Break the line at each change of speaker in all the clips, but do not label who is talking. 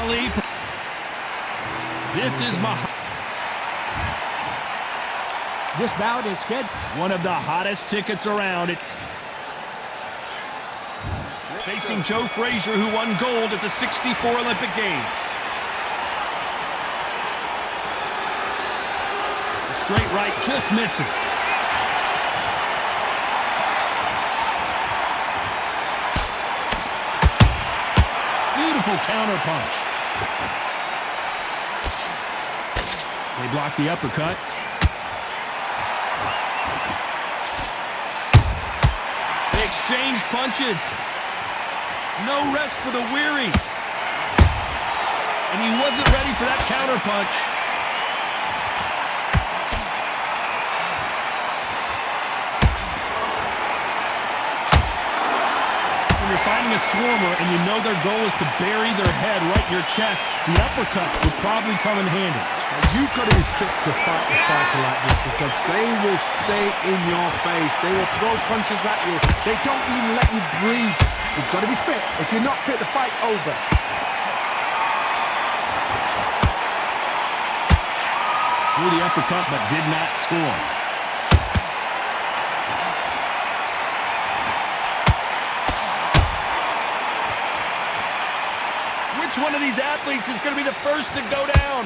Ali. This is
This bout is scheduled.
one of the hottest tickets around. Facing Joe Frazier, who won gold at the '64 Olympic Games. The straight right just misses. Beautiful counter punch. They block the uppercut. They exchange punches. No rest for the weary. And he wasn't ready for that counter punch. When you're fighting a swarmer and you know their goal is to bury their head right in your chest, the uppercut will probably come in handy.
You've got to be fit to fight a fighter like this because they will stay in your face. They will throw punches at you. They don't even let you breathe. You've got to be fit. If you're not fit, the fight's over.
Threw the uppercut but did not score. Which one of these athletes is going to be the first to go down?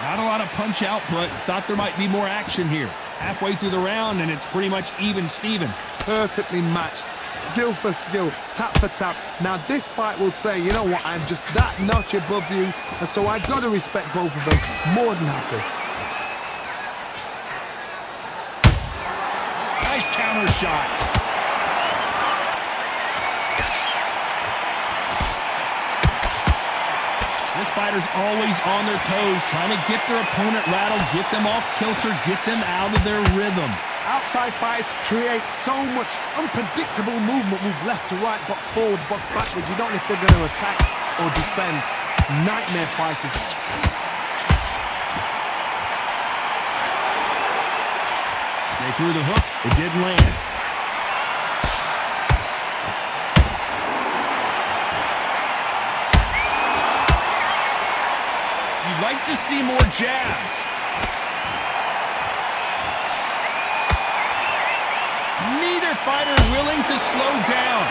Not a lot of punch output. Thought there might be more action here. Halfway through the round, and it's pretty much even-Steven.
Perfectly matched, skill for skill, tap for tap. Now this fight will say, you know what, I'm just that notch above you, and so I've got to respect both of them. More than happy.
Nice counter shot. This fighter's always on their toes, trying to get their opponent rattled, get them off kilter, get them out of their rhythm.
Outside fights create so much unpredictable movement. Move left to right, box forward, box backwards. You don't know if they're going to attack or defend. Nightmare fighters.
They threw the hook. It didn't land. You'd like to see more jabs. Neither fighter willing to slow down.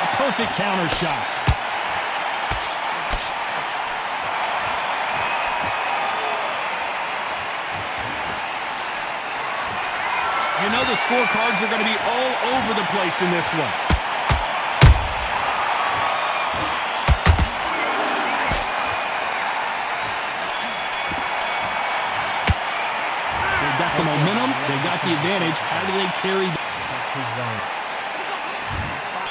A perfect counter shot. You know the scorecards are going to be all over the place in this one. They've got the momentum, they've got the advantage. How do they carry that?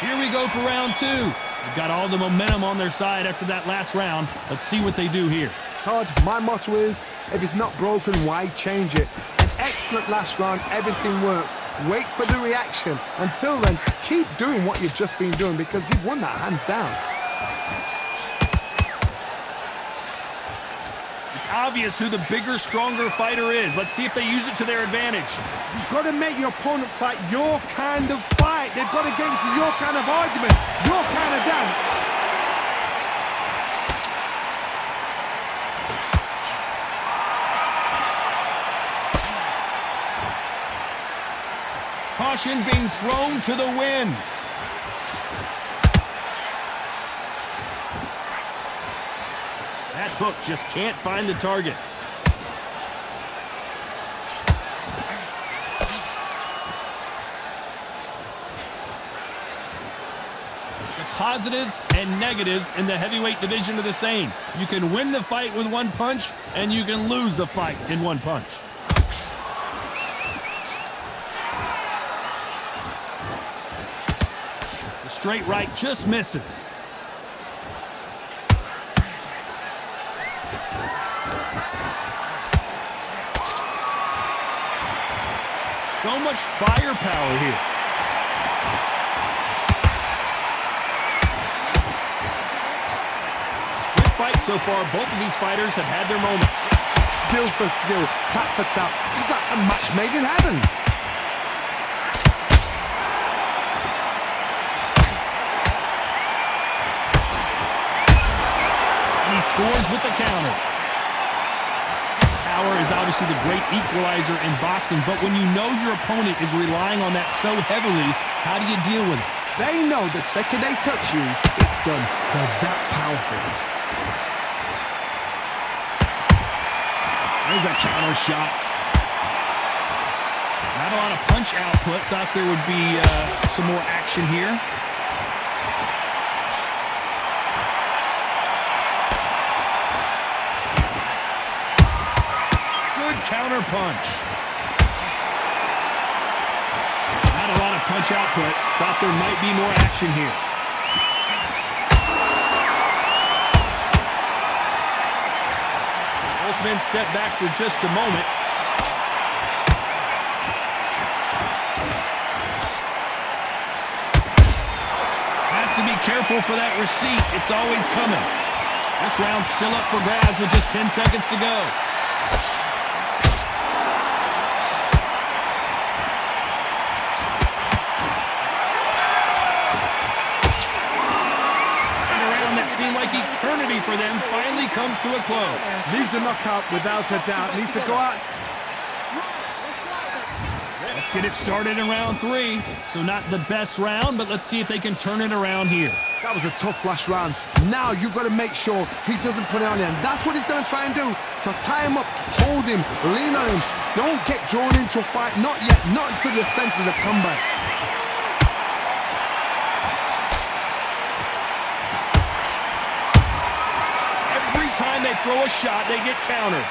Here we go for round two. They've got all the momentum on their side after that last round. Let's see what they do here.
Todd, my motto is, if it's not broken, why change it? An excellent last round, everything works. Wait for the reaction. Until then, keep doing what you've just been doing because you've won that hands down.
It's obvious who the bigger, stronger fighter is. Let's see if they use it to their advantage.
You've got to make your opponent fight your kind of fight. They've got to get into your kind of argument, your kind of dance.
Caution being thrown to the wind. That hook just can't find the target. The positives and negatives in the heavyweight division are the same. You can win the fight with one punch, and you can lose the fight in one punch. The straight right just misses. So much firepower here. Good fight so far. Both of these fighters have had their moments.
skill for skill, tap for tap. Just like a match made in heaven.
And he scores with the counter. Power is obviously the great equalizer in boxing, but when you know your opponent is relying on that so heavily, how do you deal with it?
They know the second they touch you, it's done. They're that powerful.
There's a counter shot. Not a lot of punch output. Thought there would be some more action here. Good counter punch. Not a lot of punch output. Thought there might be more action here. Both men step back for just a moment. Has to be careful for that receipt. It's always coming. This round's still up for grabs with just 10 seconds to go. Seemed like eternity for them finally comes to a close.
Leaves the knockout without a doubt. Needs to go out.
Let's get it started in round 3. So not the best round, but let's see if they can turn it around here.
That was a tough last round. Now you've got to make sure he doesn't put it on him. That's what he's going to try and do. So tie him up, hold him, lean on him. Don't get drawn into a fight. Not yet. Not until your senses have come back.
Every time they throw a shot, they get countered.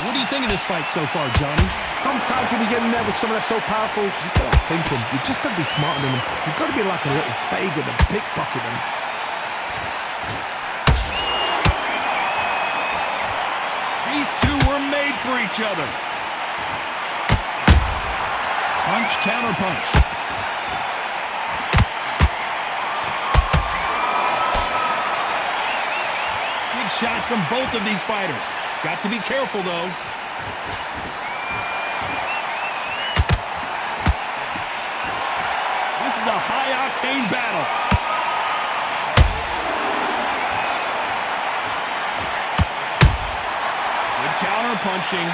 What do you think of this fight so far, Johnny?
Sometimes when you get in there with someone that's so powerful, you've got to think him. You've just got to be smarter than him. You've got to be like a little faggot and pickpocket him.
These two were made for each other. Punch, counter punch. Big shots from both of these fighters. Got to be careful, though. This is a high-octane battle. Good counter-punching.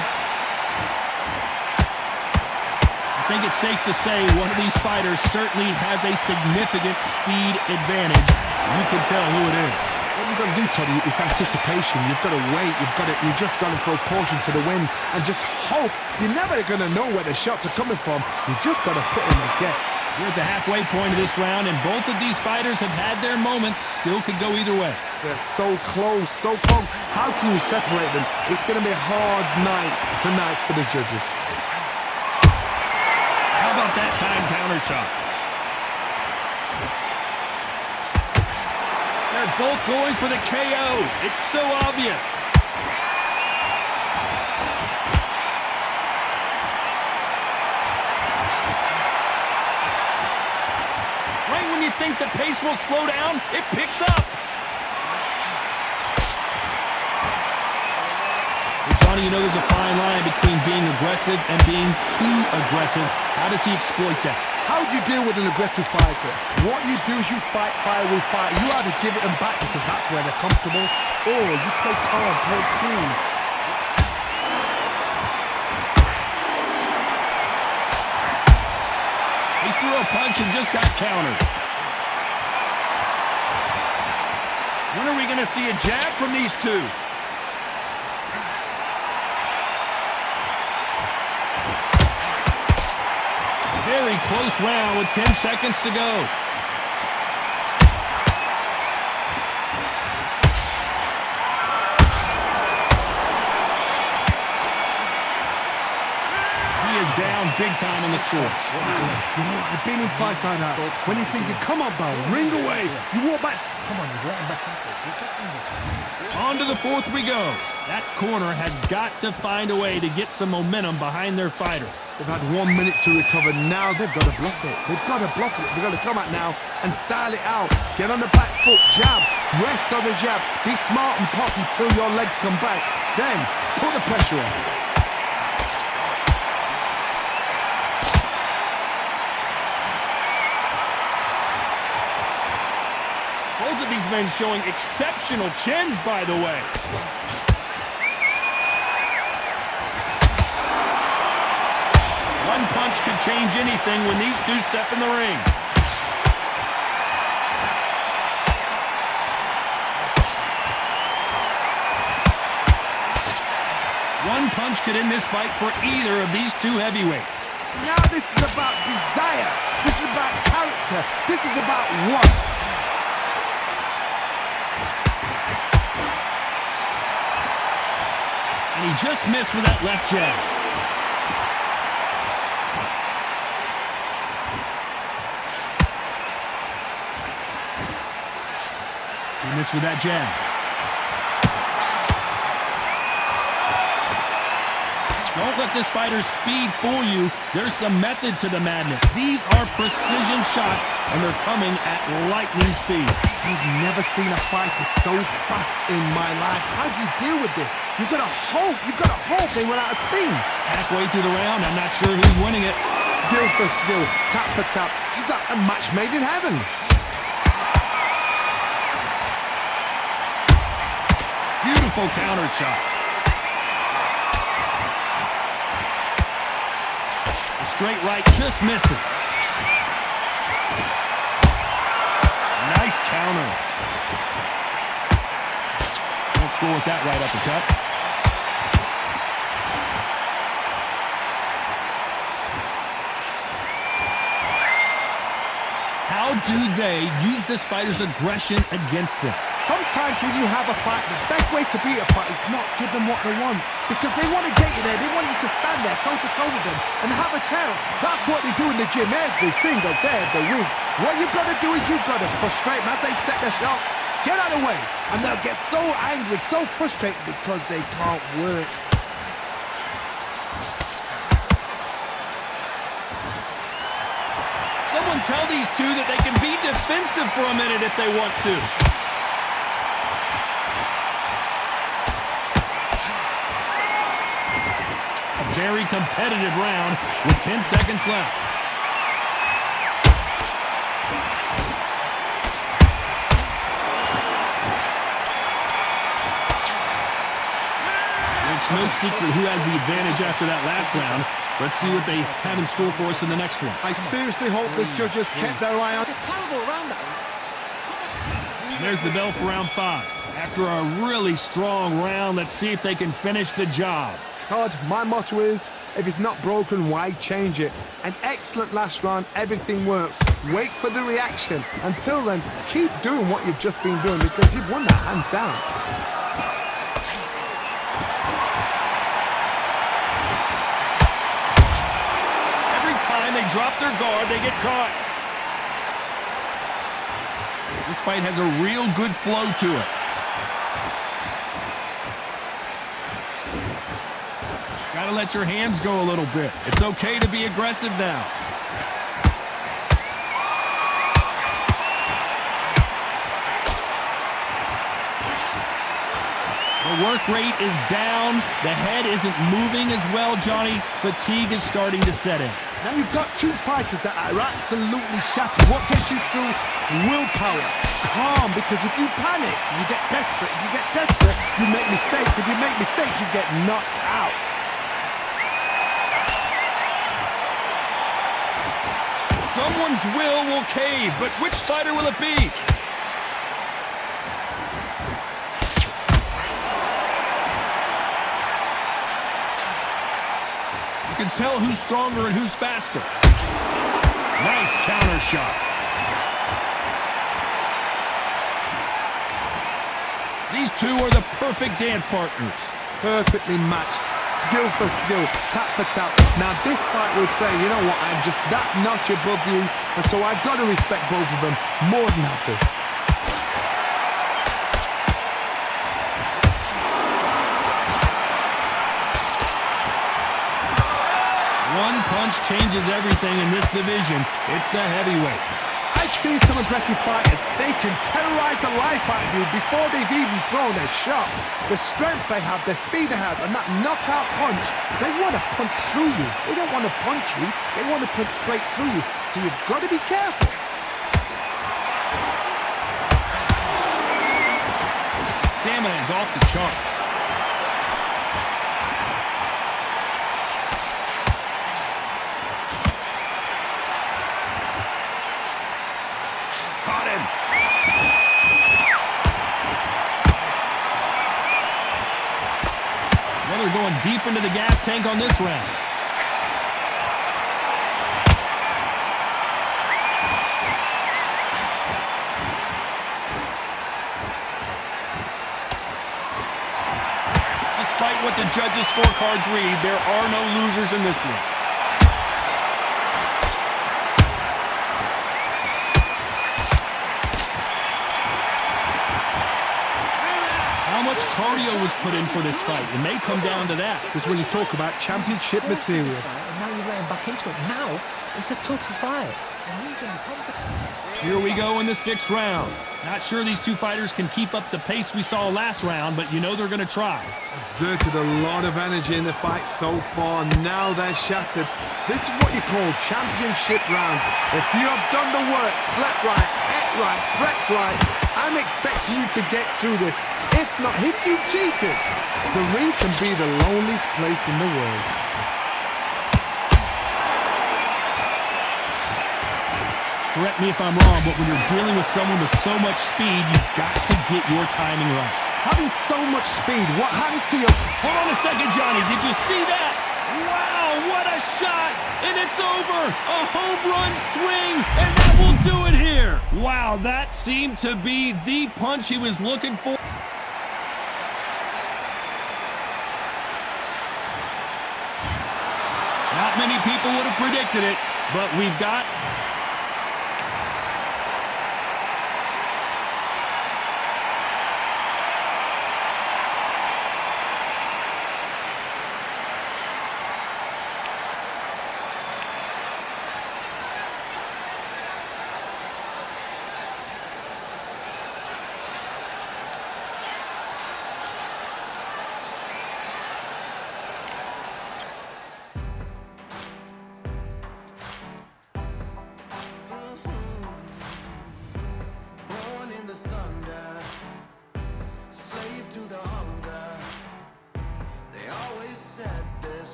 I think it's safe to say one of these fighters certainly has a significant speed advantage. You can tell who it is.
What you've got to do, Tony, is anticipation. You've got to wait. You just got to throw caution to the wind and just hope. You're never going to know where the shots are coming from. You just got to put in a guess.
We're at the halfway point of this round, and both of these fighters have had their moments. Still could go either way.
They're so close, so close. How can you separate them? It's going to be a hard night tonight for the judges.
How about that time counter shot? They're both going for the KO. It's so obvious. Right when you think the pace will slow down, it picks up. Well, Johnny, you know there's a fine line between being aggressive and being too aggressive. How does he exploit that?
How do you deal with an aggressive fighter? What you do is you fight fire with fire. You either give it them back because that's where they're comfortable, or you play calm, play cool.
He threw a punch and just got countered. When are we going to see a jab from these two? Very close round with 10 seconds to go. He is down big time on the score.
You know what? I've been in fights like that. When you're thinking, come on, Bell, ring away. You walk back.
Come on, you've let him back into this. You've got this.
On to the fourth we go. That corner has got to find a way to get some momentum behind their fighter.
They've had 1 minute to recover. Now they've got to bluff it. They've got to bluff it. They've got to come out now and style it out. Get on the back foot, jab, rest on the jab. Be smart and pop until your legs come back. Then put the pressure on.
Both of these men showing exceptional chins, by the way. One punch could change anything when these two step in the ring. One punch could end this fight for either of these two heavyweights.
Now this is about desire. This is about character. This is about want.
And he just missed with that left jab. He missed with that jab. Don't let this fighter's speed fool you. There's some method to the madness. These are precision shots, and they're coming at lightning speed.
I've never seen a fighter so fast in my life. How do you deal with this? You've got to hope they run out of steam.
Halfway through the round, I'm not sure who's winning it.
Skill for skill, tap for tap. Just like a match made in heaven.
Beautiful counter shot. The straight right just misses. Nice counter. Don't score with that right uppercut. How do they use this fighter's aggression against them?
Sometimes when you have a fight, the best way to beat a fight is not give them what they want. Because they want to get you there. They want you to stand there toe-to-toe with them and have a tell. That's what they do in the gym every single day of the week. What you've got to do is you've got to frustrate them as they set their shots. Get out of the way. And they'll get so angry, so frustrated because they can't work.
Someone tell these two that they can be defensive for a minute if they want to. A very competitive round with 10 seconds left. It's no secret who has the advantage after that last round. Let's see what they have in store for us in the next one.
I seriously hope the judges kept their eye on.
It's a terrible round, that is.
There's the bell for round 5. After a really strong round, let's see if they can finish the job.
Todd, my motto is, if it's not broken, why change it? An excellent last round, everything works. Wait for the reaction. Until then, keep doing what you've just been doing because you've won that hands down.
They drop their guard, they get caught. This fight has a real good flow to it. Gotta let your hands go a little bit. It's okay to be aggressive now. The work rate is down. The head isn't moving as well, Johnny. Fatigue is starting to set in.
Now you've got two fighters that are absolutely shattered. What gets you through? Willpower. Calm, because if you panic, you get desperate. If you get desperate, you make mistakes. If you make mistakes, you get knocked out.
Someone's will cave, but which fighter will it be? You can tell who's stronger and who's faster. Nice counter shot. These two are the perfect dance partners.
Perfectly matched. skill for skill, tap for tap. Now this fight will say, you know what, I'm just that notch above you, and so I've got to respect both of them more than happy.
One punch changes everything in this division. It's the heavyweights.
I've seen some aggressive fighters. They can terrorize the life out of you before they've even thrown their shot. The strength they have, the speed they have, and that knockout punch, they want to punch through you. They don't want to punch you. They want to punch straight through you. So you've got to be careful.
Stamina is off the charts. Caught him. Miller going deep into the gas tank on this round. Despite what the judges' scorecards read, there are no losers in this one. How much cardio was put in for this fight? It may come down to that.
This is when you talk about championship material.
And now you're letting back into it. Now it's a tough fight. And you're going to be confident.
Here we go in the 6th round. Not sure these two fighters can keep up the pace we saw last round, but you know they're going to try.
Exerted a lot of energy in the fight so far. Now they're shattered. This is what you call championship rounds. If you have done the work, slept right, ate right, prepped right, I'm expecting you to get through this. If not, if you've cheated, the ring can be the loneliest place in the world.
Correct me if I'm wrong, but when you're dealing with someone with so much speed, you've got to get your timing right.
Having so much speed, what happens to your...
Hold on a second, Johnny. Did you see that? Wow, what a shot! And it's over! A home run swing, and that will do it here! Wow, that seemed to be the punch he was looking for. Not many people would have predicted it, but we've got